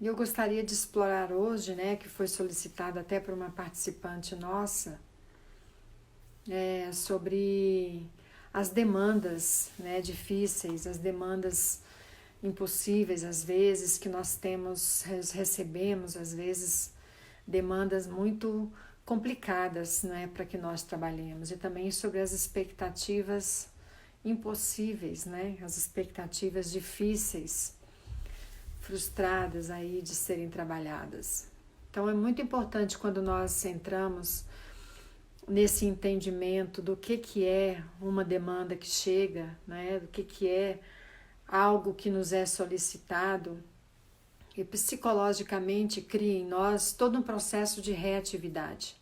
E eu gostaria de explorar hoje, né, que foi solicitado até por uma participante nossa, sobre as demandas, né, difíceis, as demandas impossíveis, às vezes, que nós recebemos, às vezes, demandas muito complicadas, né, para que nós trabalhemos, e também sobre as expectativas impossíveis, né, as expectativas difíceis, frustradas aí de serem trabalhadas. Então é muito importante quando nós entramos nesse entendimento do que é uma demanda que chega, né, do que é algo que nos é solicitado, e psicologicamente cria em nós todo um processo de reatividade,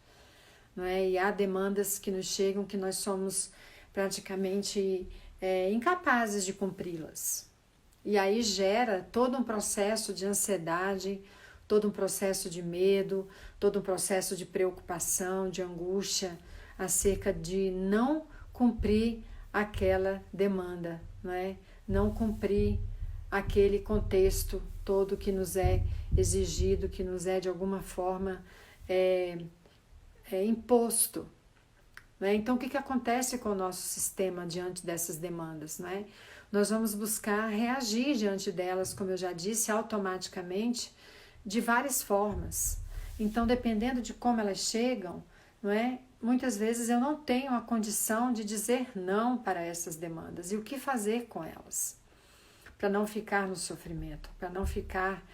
não é? E há demandas que nos chegam que nós somos praticamente incapazes de cumpri-las. E aí gera todo um processo de ansiedade, todo um processo de medo, todo um processo de preocupação, de angústia acerca de não cumprir aquela demanda, não é? Não cumprir aquele contexto todo que nos é exigido, que nos é de alguma forma imposto. Né? Então, o que acontece com o nosso sistema diante dessas demandas? Né? Nós vamos buscar reagir diante delas, como eu já disse, automaticamente, de várias formas. Então, dependendo de como elas chegam, não é? Muitas vezes eu não tenho a condição de dizer não para essas demandas. E o que fazer com elas? Para não ficar no sofrimento, para não ficar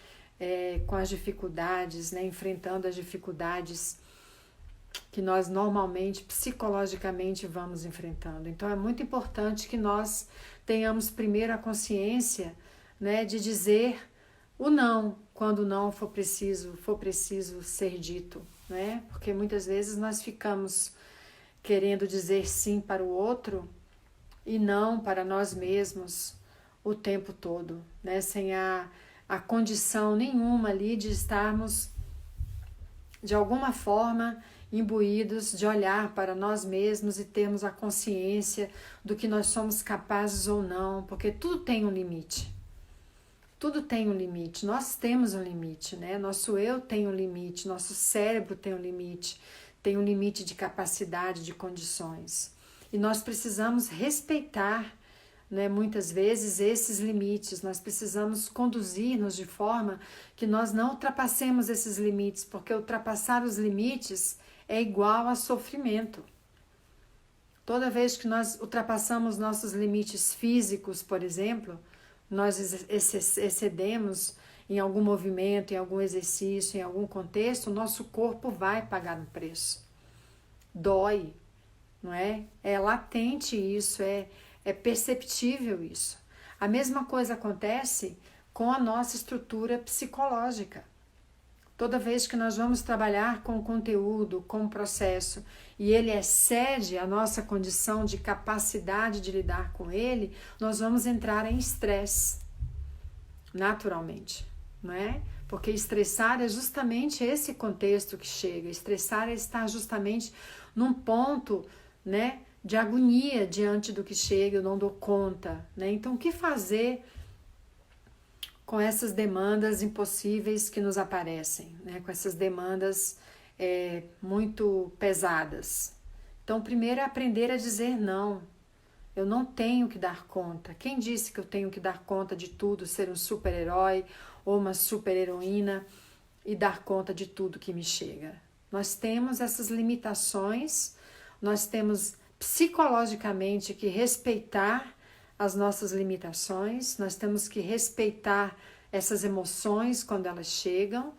com as dificuldades, né? Enfrentando as dificuldades que nós normalmente, psicologicamente, vamos enfrentando. Então, é muito importante que nós tenhamos primeiro a consciência, né, de dizer o não, quando não for preciso ser dito, né? Porque muitas vezes nós ficamos querendo dizer sim para o outro e não para nós mesmos o tempo todo, né? Sem a condição nenhuma ali de estarmos, de alguma forma, imbuídos de olhar para nós mesmos e termos a consciência do que nós somos capazes ou não, porque tudo tem um limite. Tudo tem um limite, nós temos um limite, né? Nosso eu tem um limite, nosso cérebro tem um limite de capacidade, de condições. E nós precisamos respeitar, né, muitas vezes esses limites, nós precisamos conduzir-nos de forma que nós não ultrapassemos esses limites, porque ultrapassar os limites é igual a sofrimento. Toda vez que nós ultrapassamos nossos limites físicos, por exemplo, nós excedemos em algum movimento, em algum exercício, em algum contexto, o nosso corpo vai pagar um preço. Dói, não é? É latente isso, é perceptível isso. A mesma coisa acontece com a nossa estrutura psicológica. Toda vez que nós vamos trabalhar com o conteúdo, com o processo, e ele excede a nossa condição de capacidade de lidar com ele, nós vamos entrar em estresse, naturalmente, não é? Porque estressar é justamente esse contexto que chega. Estressar é estar justamente num ponto, né, de agonia diante do que chega, eu não dou conta, né? Então, o que fazer com essas demandas impossíveis que nos aparecem, né? Com essas demandas muito pesadas? Então, primeiro é aprender a dizer não. Eu não tenho que dar conta. Quem disse que eu tenho que dar conta de tudo, ser um super-herói ou uma super-heroína e dar conta de tudo que me chega? Nós temos essas limitações, nós temos psicologicamente que respeitar as nossas limitações, nós temos que respeitar essas emoções quando elas chegam,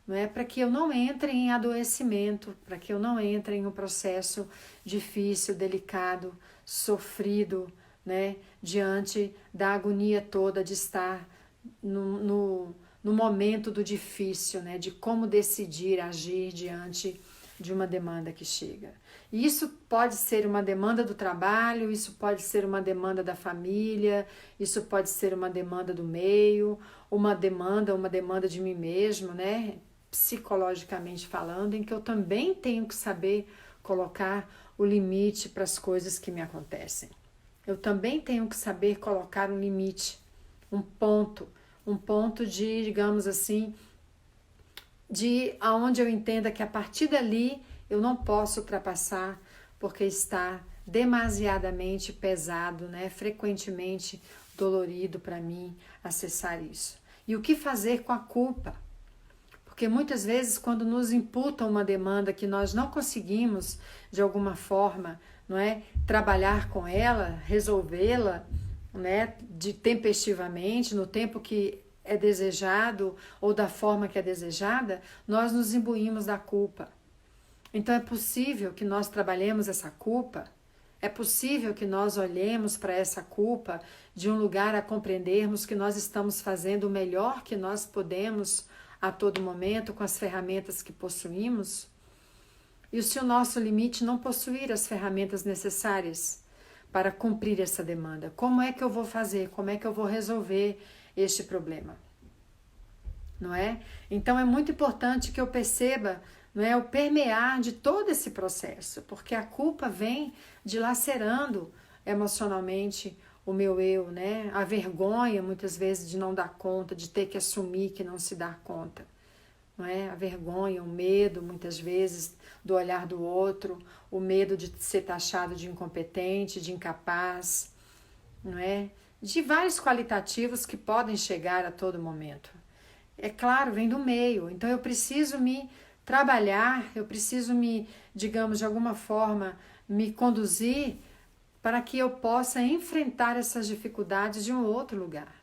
não é? Para que eu não entre em adoecimento, para que eu não entre em um processo difícil, delicado, sofrido, né? Diante da agonia toda de estar no momento do difícil, né? De como decidir, agir diante de uma demanda que chega. E isso pode ser uma demanda do trabalho, isso pode ser uma demanda da família, isso pode ser uma demanda do meio, uma demanda de mim mesmo, né? Psicologicamente falando, em que eu também tenho que saber colocar o limite para as coisas que me acontecem. Eu também tenho que saber colocar um limite, um ponto de, digamos assim, de aonde eu entenda que a partir dali eu não posso ultrapassar, porque está demasiadamente pesado, né? Frequentemente dolorido para mim acessar isso. E o que fazer com a culpa? Porque muitas vezes quando nos imputam uma demanda que nós não conseguimos de alguma forma, não é, trabalhar com ela, resolvê-la, né, de tempestivamente, no tempo que é desejado ou da forma que é desejada, nós nos imbuímos da culpa. Então é possível que nós trabalhemos essa culpa, é possível que nós olhemos para essa culpa de um lugar a compreendermos que nós estamos fazendo o melhor que nós podemos a todo momento com as ferramentas que possuímos. E se o nosso limite não possuir as ferramentas necessárias para cumprir essa demanda, como é que eu vou fazer? Como é que eu vou resolver este problema? Não é? Então é muito importante que eu perceba, não é, o permear de todo esse processo, porque a culpa vem dilacerando emocionalmente o meu eu, né? A vergonha muitas vezes de não dar conta, de ter que assumir que não se dá conta, não é? A vergonha, o medo muitas vezes do olhar do outro, o medo de ser taxado de incompetente, de incapaz, não é? De vários qualitativos que podem chegar a todo momento. É claro, vem do meio, então eu preciso me trabalhar, eu preciso me, digamos, de alguma forma, me conduzir para que eu possa enfrentar essas dificuldades de um outro lugar.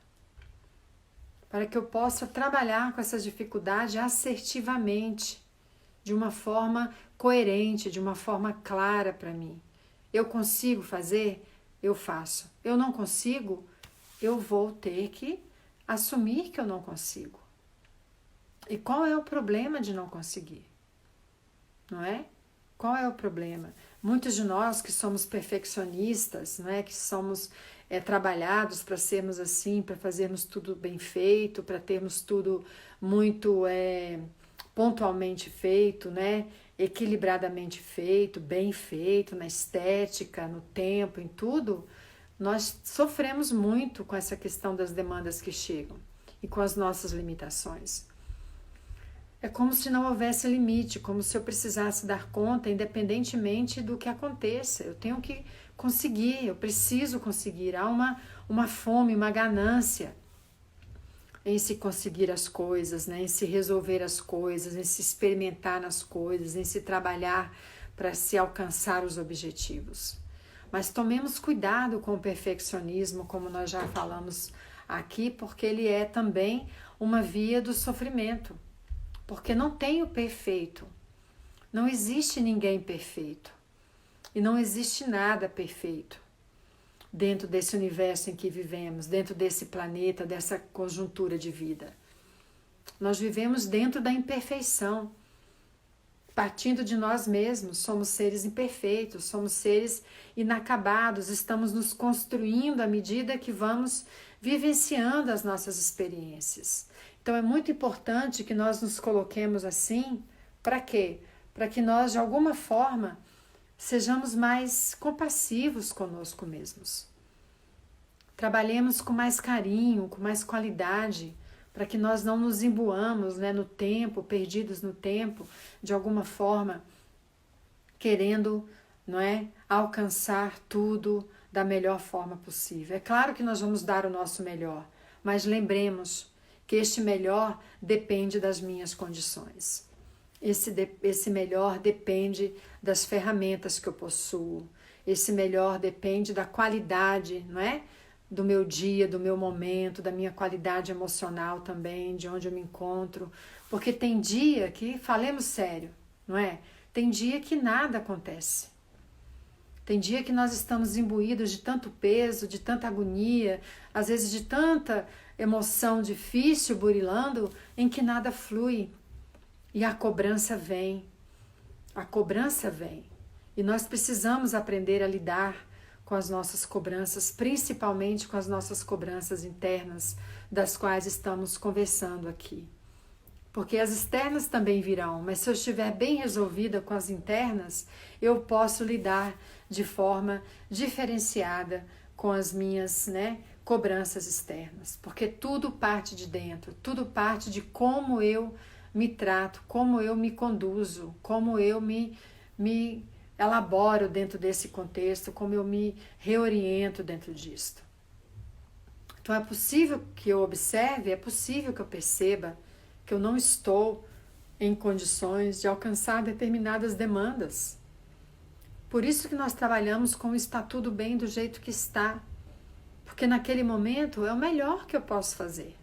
Para que eu possa trabalhar com essas dificuldades assertivamente, de uma forma coerente, de uma forma clara para mim. Eu consigo fazer? Eu faço. Eu não consigo? Eu vou ter que assumir que eu não consigo. E qual é o problema de não conseguir? Não é? Qual é o problema? Muitos de nós que somos perfeccionistas, não é? Que somos trabalhados para sermos assim, para fazermos tudo bem feito, para termos tudo muito pontualmente feito, né? Equilibradamente feito, bem feito, na estética, no tempo, em tudo, nós sofremos muito com essa questão das demandas que chegam e com as nossas limitações. É como se não houvesse limite, como se eu precisasse dar conta independentemente do que aconteça. Eu tenho que conseguir, eu preciso conseguir. Há uma fome, uma ganância em se conseguir as coisas, né? Em se resolver as coisas, em se experimentar nas coisas, em se trabalhar para se alcançar os objetivos. Mas tomemos cuidado com o perfeccionismo, como nós já falamos aqui, porque ele é também uma via do sofrimento. Porque não tem o perfeito, não existe ninguém perfeito e não existe nada perfeito dentro desse universo em que vivemos, dentro desse planeta, dessa conjuntura de vida. Nós vivemos dentro da imperfeição, partindo de nós mesmos, somos seres imperfeitos, somos seres inacabados, estamos nos construindo à medida que vamos vivenciando as nossas experiências. Então é muito importante que nós nos coloquemos assim, para quê? Para que nós de alguma forma sejamos mais compassivos conosco mesmos. Trabalhemos com mais carinho, com mais qualidade, para que nós não nos imbuamos, né, no tempo, perdidos no tempo, de alguma forma, querendo, não é, alcançar tudo da melhor forma possível. É claro que nós vamos dar o nosso melhor, mas lembremos que este melhor depende das minhas condições. Esse melhor depende das ferramentas que eu possuo. Esse melhor depende da qualidade, não é? Do meu dia, do meu momento, da minha qualidade emocional também, de onde eu me encontro. Porque tem dia que, falemos sério, não é? Tem dia que nada acontece. Tem dia que nós estamos imbuídos de tanto peso, de tanta agonia, às vezes de tanta emoção difícil burilando, em que nada flui. E a cobrança vem. A cobrança vem. E nós precisamos aprender a lidar com as nossas cobranças, principalmente com as nossas cobranças internas, das quais estamos conversando aqui. Porque as externas também virão, mas se eu estiver bem resolvida com as internas, eu posso lidar de forma diferenciada com as minhas, né, cobranças externas. Porque tudo parte de dentro, tudo parte de como eu me trato, como eu me conduzo, como eu me elaboro dentro desse contexto, como eu me reoriento dentro disto. Então é possível que eu observe, é possível que eu perceba que eu não estou em condições de alcançar determinadas demandas. Por isso que nós trabalhamos com o está tudo bem do jeito que está, porque naquele momento é o melhor que eu posso fazer.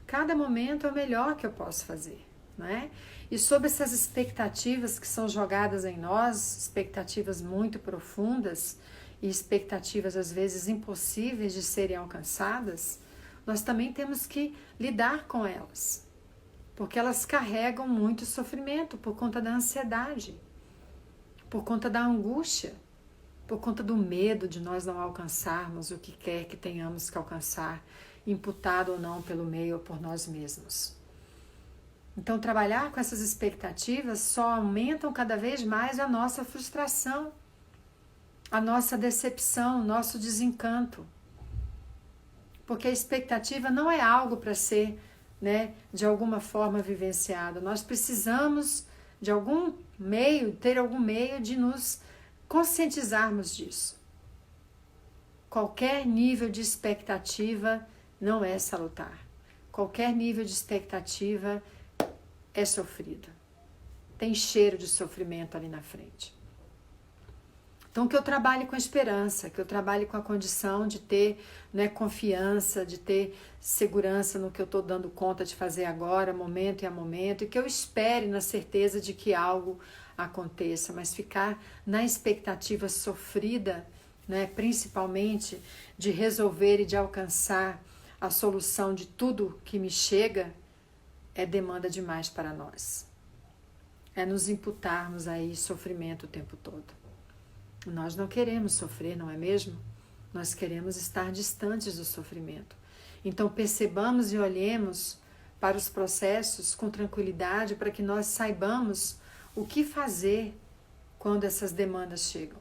Cada momento é o melhor que eu posso fazer, não é? E sobre essas expectativas que são jogadas em nós, expectativas muito profundas e expectativas às vezes impossíveis de serem alcançadas, nós também temos que lidar com elas, porque elas carregam muito sofrimento por conta da ansiedade, por conta da angústia, por conta do medo de nós não alcançarmos o que quer que tenhamos que alcançar, imputado ou não pelo meio ou por nós mesmos. Então, trabalhar com essas expectativas só aumentam cada vez mais a nossa frustração, a nossa decepção, o nosso desencanto. Porque a expectativa não é algo para ser, de alguma forma vivenciado. Nós precisamos de algum meio, ter algum meio de nos conscientizarmos disso. Qualquer nível de expectativa não é salutar. Qualquer nível de expectativa é sofrido. Tem cheiro de sofrimento ali na frente. Então, que eu trabalhe com esperança, que eu trabalhe com a condição de ter confiança, de ter segurança no que eu estou dando conta de fazer agora, momento e a momento, e que eu espere na certeza de que algo aconteça, mas ficar na expectativa sofrida, principalmente de resolver e de alcançar a solução de tudo que me chega, é demanda demais para nós. É nos imputarmos aí sofrimento o tempo todo. Nós não queremos sofrer, não é mesmo? Nós queremos estar distantes do sofrimento. Então percebamos e olhemos para os processos com tranquilidade para que nós saibamos o que fazer quando essas demandas chegam.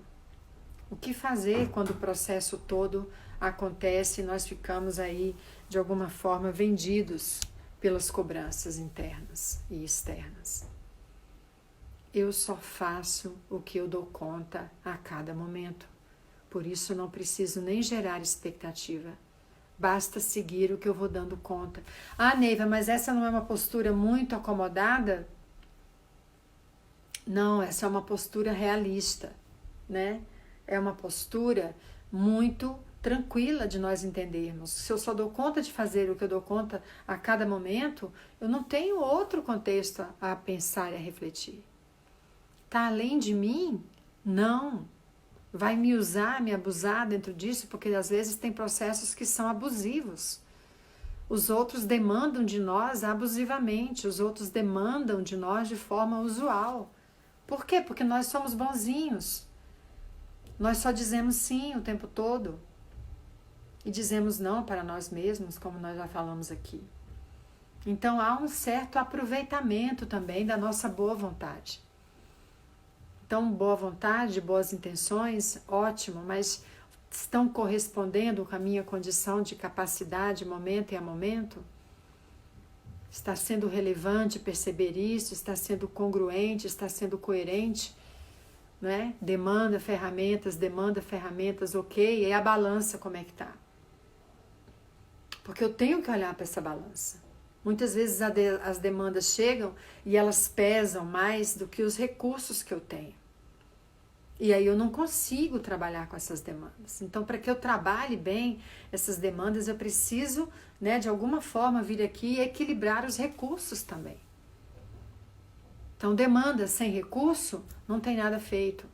O que fazer quando o processo todo acontece e nós ficamos aí de alguma forma vendidos pelas cobranças internas e externas. Eu só faço o que eu dou conta a cada momento. Por isso não preciso nem gerar expectativa. Basta seguir o que eu vou dando conta. Ah, Neiva, mas essa não é uma postura muito acomodada? Não, essa é uma postura realista, É uma postura muito tranquila de nós entendermos. Se eu só dou conta de fazer o que eu dou conta a cada momento, eu não tenho outro contexto a pensar e a refletir. Está além de mim? Não. Vai me usar, me abusar dentro disso, porque às vezes tem processos que são abusivos. Os outros demandam de nós abusivamente, os outros demandam de nós de forma usual. Por quê? Porque nós somos bonzinhos. Nós só dizemos sim o tempo todo. E dizemos não para nós mesmos, como nós já falamos aqui. Então há um certo aproveitamento também da nossa boa vontade. Então, boa vontade, boas intenções, ótimo, mas estão correspondendo com a minha condição de capacidade, momento e a momento? Está sendo relevante perceber isso? Está sendo congruente? Está sendo coerente? Demanda ferramentas, ok, e a balança como é que está? Porque eu tenho que olhar para essa balança. Muitas vezes as demandas chegam e elas pesam mais do que os recursos que eu tenho. E aí eu não consigo trabalhar com essas demandas. Então, para que eu trabalhe bem essas demandas, eu preciso, de alguma forma, vir aqui e equilibrar os recursos também. Então, demanda sem recurso, não tem nada feito.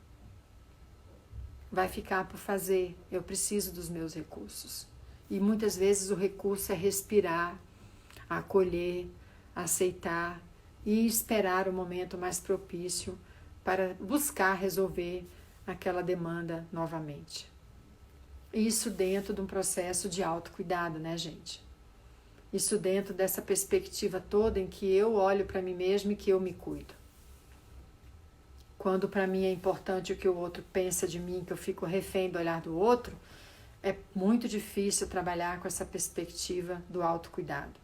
Vai ficar por fazer. Eu preciso dos meus recursos. E muitas vezes o recurso é respirar, acolher, aceitar e esperar o momento mais propício para buscar resolver aquela demanda novamente. Isso dentro de um processo de autocuidado, gente? Isso dentro dessa perspectiva toda em que eu olho para mim mesmo e que eu me cuido. Quando para mim é importante o que o outro pensa de mim, que eu fico refém do olhar do outro, é muito difícil trabalhar com essa perspectiva do autocuidado.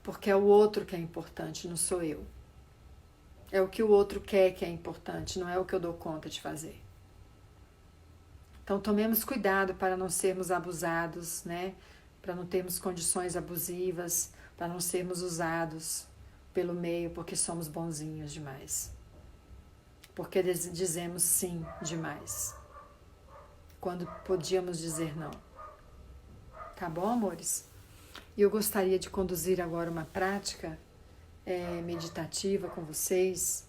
porque é o outro que é importante, não sou eu. É o que o outro quer que é importante, não é o que eu dou conta de fazer. Então tomemos cuidado para não sermos abusados, né? Para não termos condições abusivas, para não sermos usados pelo meio porque somos bonzinhos demais. Porque dizemos sim demais, quando podíamos dizer não. Tá bom, amores? E eu gostaria de conduzir agora uma prática meditativa com vocês.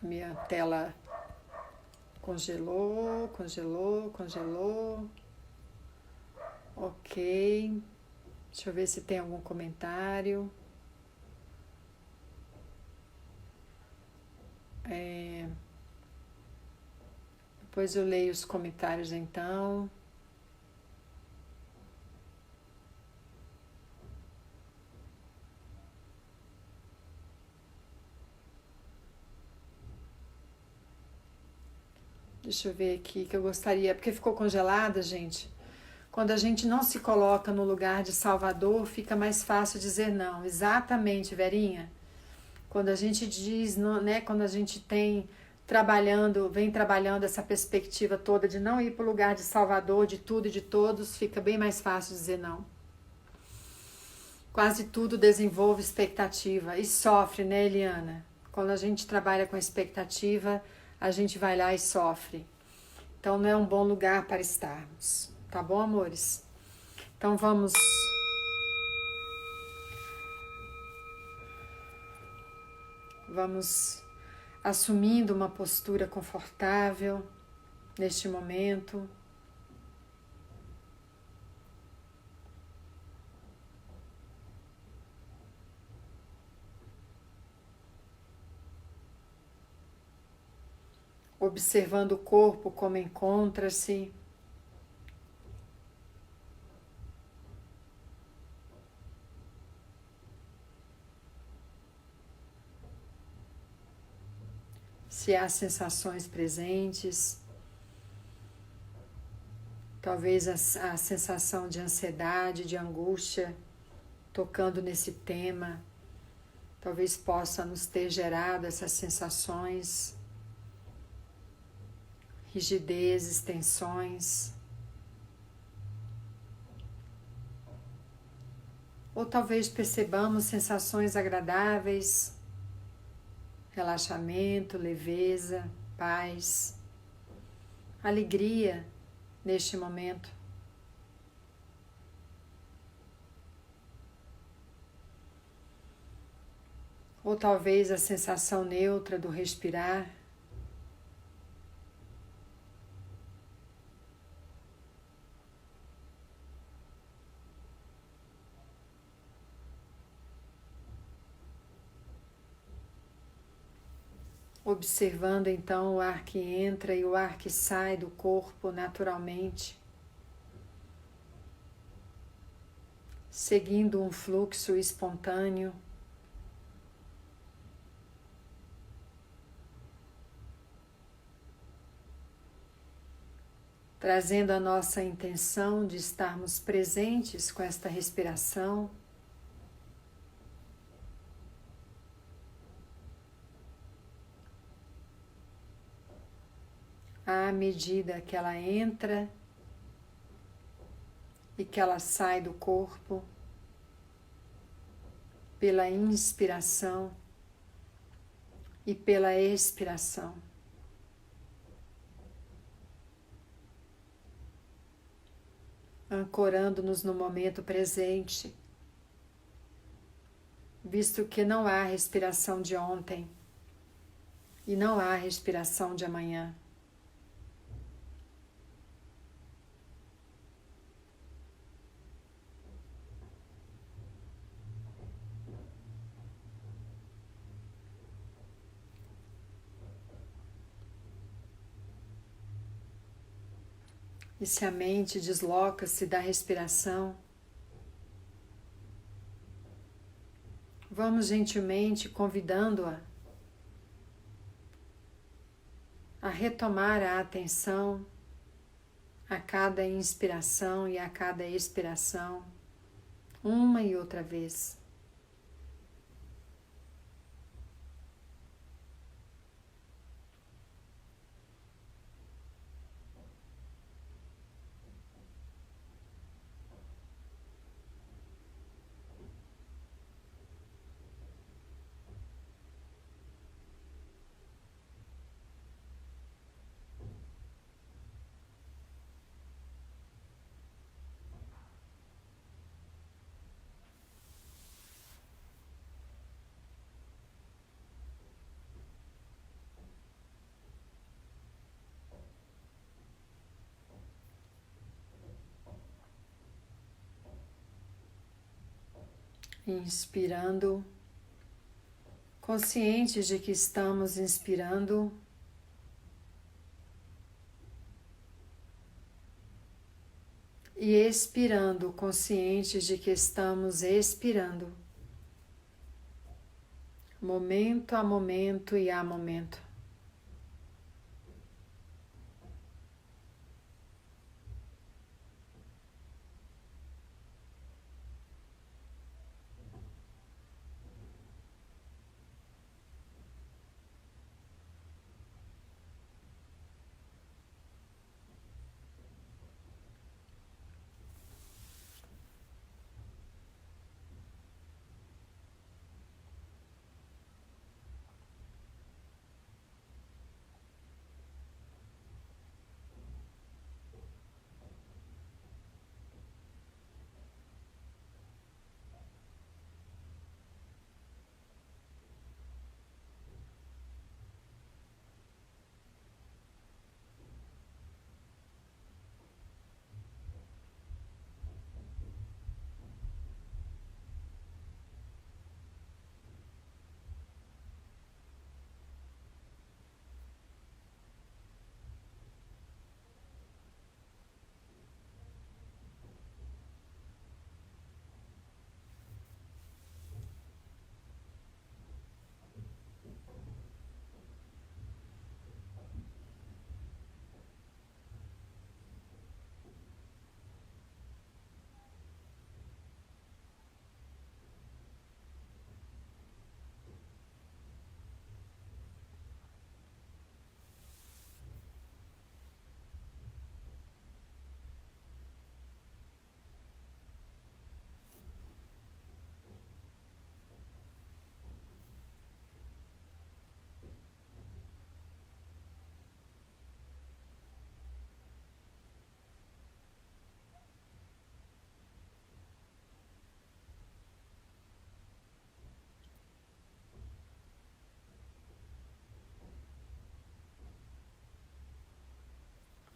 Minha tela congelou, congelou, congelou. Ok. Deixa eu ver se tem algum comentário. Depois eu leio os comentários então. Deixa eu ver aqui que eu gostaria, porque ficou congelada, gente. Quando a gente não se coloca no lugar de salvador, fica mais fácil dizer não. Exatamente, Verinha. Quando a gente diz, né, quando a gente vem trabalhando essa perspectiva toda de não ir para o lugar de salvador de tudo e de todos, fica bem mais fácil dizer não. Quase tudo desenvolve expectativa e sofre, né, Eliana? Quando a gente trabalha com expectativa, a gente vai lá e sofre. Então não é um bom lugar para estarmos. Tá bom, amores? Então vamos assumindo uma postura confortável neste momento. Observando o corpo como encontra-se. Se há sensações presentes. Talvez a sensação de ansiedade, de angústia, tocando nesse tema, talvez possa nos ter gerado essas sensações, rigidezes, tensões. Ou talvez percebamos sensações agradáveis, relaxamento, leveza, paz, alegria neste momento. Ou talvez a sensação neutra do respirar. Observando então o ar que entra e o ar que sai do corpo naturalmente, seguindo um fluxo espontâneo. Trazendo a nossa intenção de estarmos presentes com esta respiração. À medida que ela entra e que ela sai do corpo, pela inspiração e pela expiração. Ancorando-nos no momento presente, visto que não há respiração de ontem e não há respiração de amanhã. E se a mente desloca-se da respiração, vamos gentilmente convidando-a a retomar a atenção a cada inspiração e a cada expiração, uma e outra vez. Inspirando, conscientes de que estamos inspirando, e expirando, conscientes de que estamos expirando, momento a momento e a momento.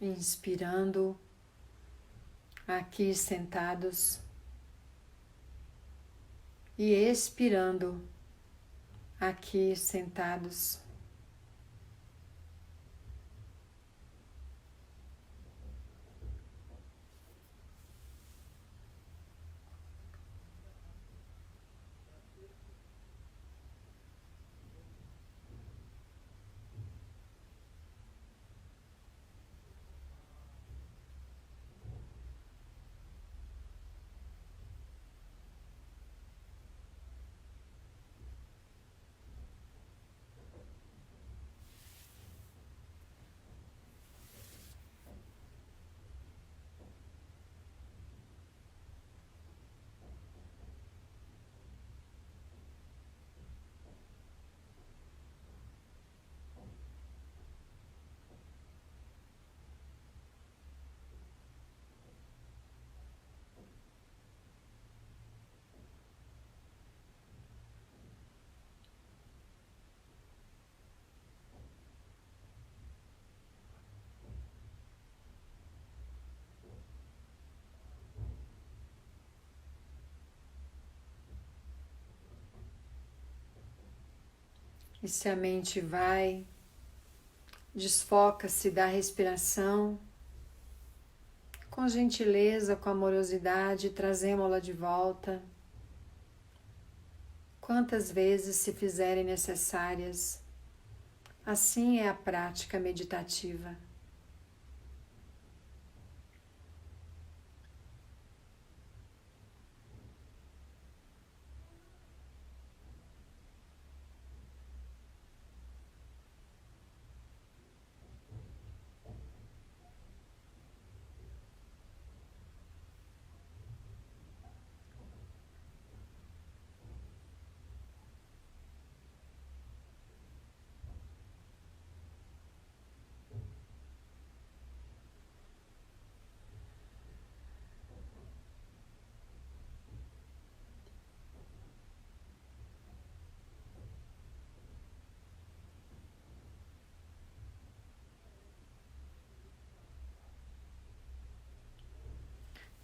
Inspirando, aqui sentados, e expirando, aqui sentados. E se a mente vai, desfoca-se da respiração, com gentileza, com amorosidade, trazemos-la de volta, quantas vezes se fizerem necessárias. Assim é a prática meditativa.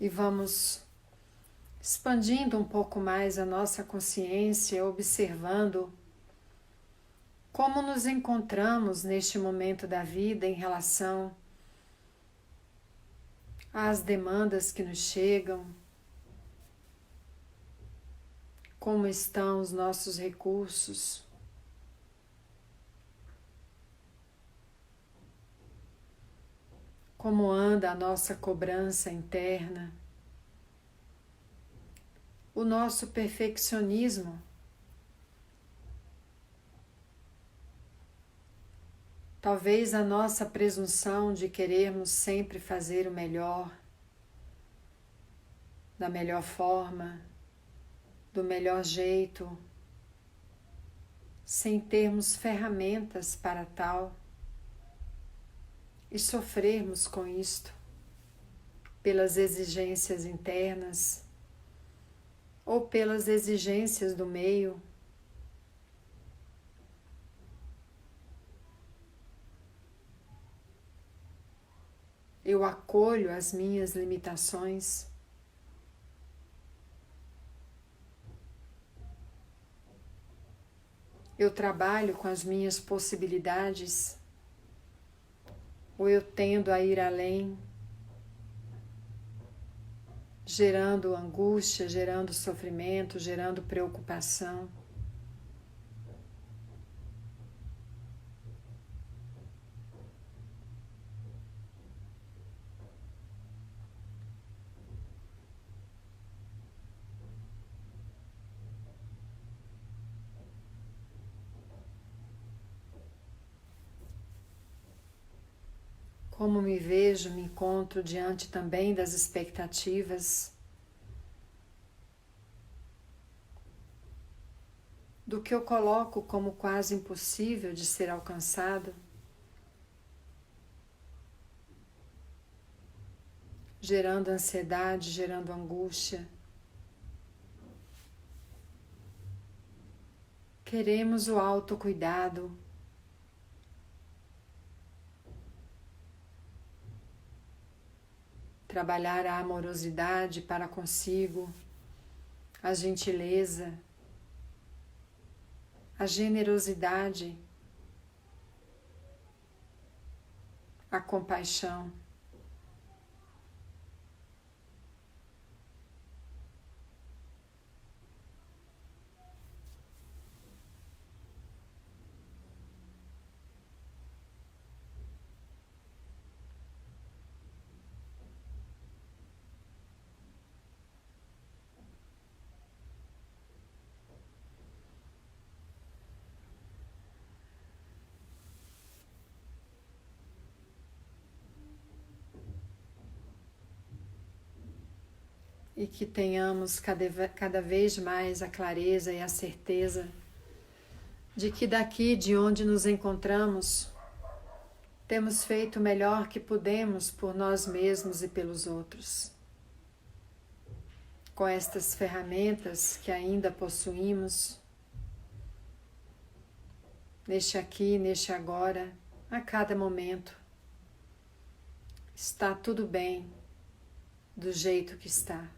E vamos expandindo um pouco mais a nossa consciência, observando como nos encontramos neste momento da vida em relação às demandas que nos chegam, como estão os nossos recursos, como anda a nossa cobrança interna, o nosso perfeccionismo. Talvez a nossa presunção de querermos sempre fazer o melhor, da melhor forma, do melhor jeito, sem termos ferramentas para tal, e sofrermos com isto, pelas exigências internas ou pelas exigências do meio. Eu acolho as minhas limitações. Eu trabalho com as minhas possibilidades, ou eu tendo a ir além, gerando angústia, gerando sofrimento, gerando preocupação. Como me vejo, me encontro diante também das expectativas, do que eu coloco como quase impossível de ser alcançado, gerando ansiedade, gerando angústia. Queremos o autocuidado, trabalhar a amorosidade para consigo, a gentileza, a generosidade, a compaixão. E que tenhamos cada vez mais a clareza e a certeza de que daqui de onde nos encontramos, temos feito o melhor que pudemos por nós mesmos e pelos outros. Com estas ferramentas que ainda possuímos, neste aqui, neste agora, a cada momento, está tudo bem do jeito que está.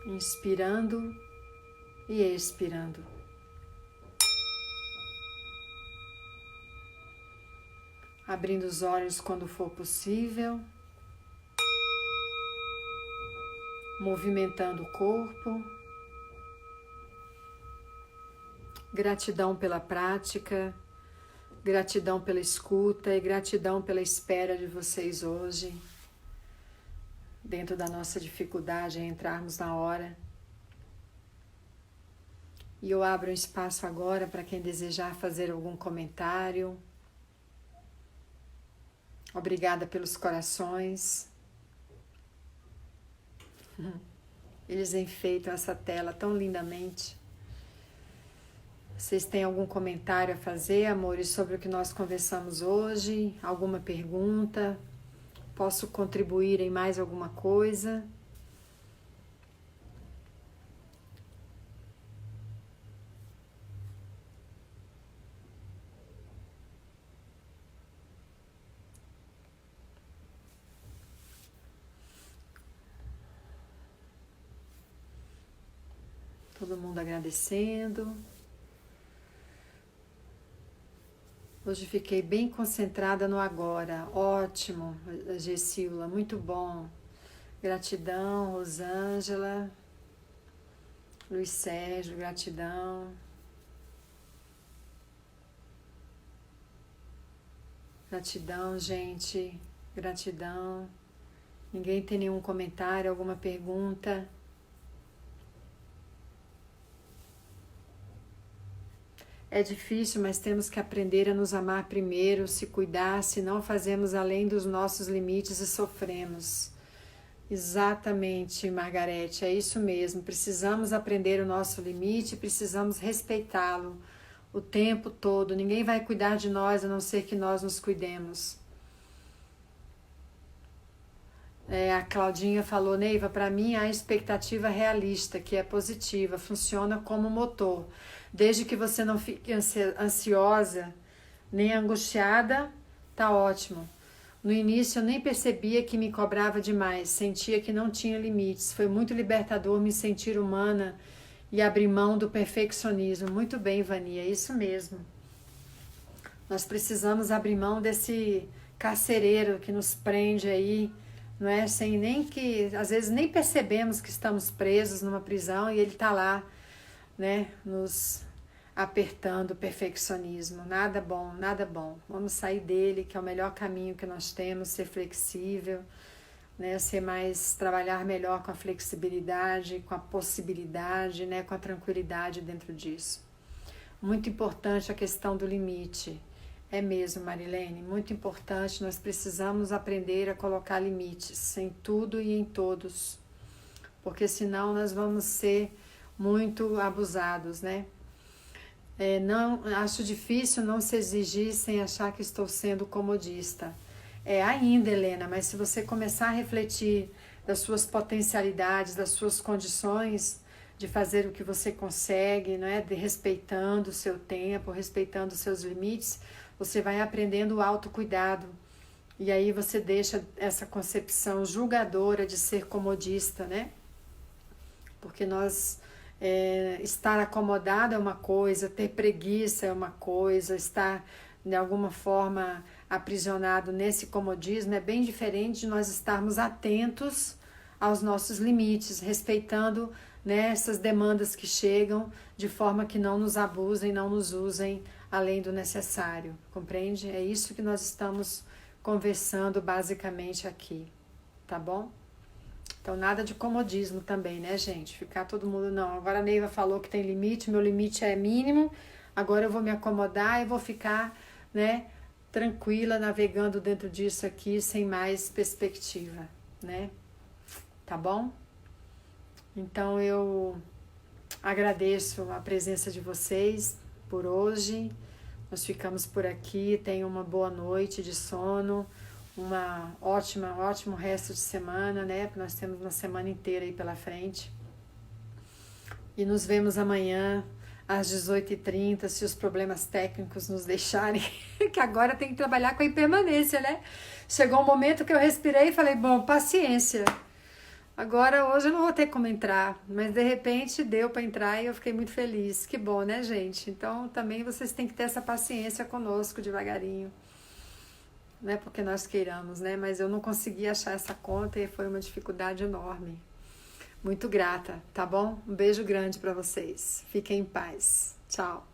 Inspirando e expirando. Abrindo os olhos quando for possível. Movimentando o corpo. Gratidão pela prática, gratidão pela escuta e gratidão pela espera de vocês hoje. Dentro da nossa dificuldade em entrarmos na hora. E eu abro um espaço agora para quem desejar fazer algum comentário. Obrigada pelos corações. Eles enfeitam essa tela tão lindamente. Vocês têm algum comentário a fazer, amores, sobre o que nós conversamos hoje? Alguma pergunta? Posso contribuir em mais alguma coisa? Todo mundo agradecendo. Hoje fiquei bem concentrada no agora. Ótimo, Gessila, muito bom. Gratidão, Rosângela. Luiz Sérgio, gratidão. Gratidão, gente. Gratidão. Ninguém tem nenhum comentário, alguma pergunta? É difícil, mas temos que aprender a nos amar primeiro, se cuidar, senão fazemos além dos nossos limites e sofremos. Exatamente, Margarete, é isso mesmo. Precisamos aprender o nosso limite, precisamos respeitá-lo o tempo todo. Ninguém vai cuidar de nós a não ser que nós nos cuidemos. A Claudinha falou, Neiva, para mim a expectativa realista, que é positiva, funciona como motor. Desde que você não fique ansiosa nem angustiada, tá ótimo. No início eu nem percebia que me cobrava demais, sentia que não tinha limites. Foi muito libertador me sentir humana e abrir mão do perfeccionismo. Muito bem, Vania, é isso mesmo. Nós precisamos abrir mão desse carcereiro que nos prende aí, não é? Sem nem que, às vezes nem percebemos que estamos presos numa prisão e ele está lá, né, nos apertando o perfeccionismo. Nada bom, nada bom. Vamos sair dele, que é o melhor caminho que nós temos, ser flexível, né, trabalhar melhor com a flexibilidade, com a possibilidade, né, com a tranquilidade dentro disso. Muito importante a questão do limite. É mesmo, Marilene, muito importante. Nós precisamos aprender a colocar limites em tudo e em todos, porque senão nós vamos ser muito abusados, né? Não, acho difícil não se exigir sem achar que estou sendo comodista. Ainda, Helena, mas se você começar a refletir das suas potencialidades, das suas condições de fazer o que você consegue, não é? Respeitando o seu tempo, respeitando os seus limites, você vai aprendendo o autocuidado. E aí você deixa essa concepção julgadora de ser comodista, né? Porque estar acomodado é uma coisa, ter preguiça é uma coisa, estar de alguma forma aprisionado nesse comodismo é bem diferente de nós estarmos atentos aos nossos limites, respeitando, né, essas demandas que chegam de forma que não nos abusem, não nos usem além do necessário, compreende? É isso que nós estamos conversando basicamente aqui, tá bom? Então, nada de comodismo também, né, gente? Ficar todo mundo, não. Agora a Neiva falou que tem limite, meu limite é mínimo, agora eu vou me acomodar e vou ficar, né, tranquila, navegando dentro disso aqui, sem mais perspectiva, né? Tá bom? Então, eu agradeço a presença de vocês por hoje. Nós ficamos por aqui. Tenham uma boa noite de sono. Ótimo resto de semana, né? Nós temos uma semana inteira aí pela frente. E nos vemos amanhã às 18h30, se os problemas técnicos nos deixarem, que agora tem que trabalhar com a impermanência, né? Chegou um momento que eu respirei e falei, bom, paciência. Agora, hoje eu não vou ter como entrar, mas de repente deu para entrar e eu fiquei muito feliz. Que bom, né, gente? Então, também vocês têm que ter essa paciência conosco devagarinho. Não é porque nós queiramos, né? Mas eu não consegui achar essa conta e foi uma dificuldade enorme. Muito grata, tá bom? Um beijo grande para vocês. Fiquem em paz. Tchau.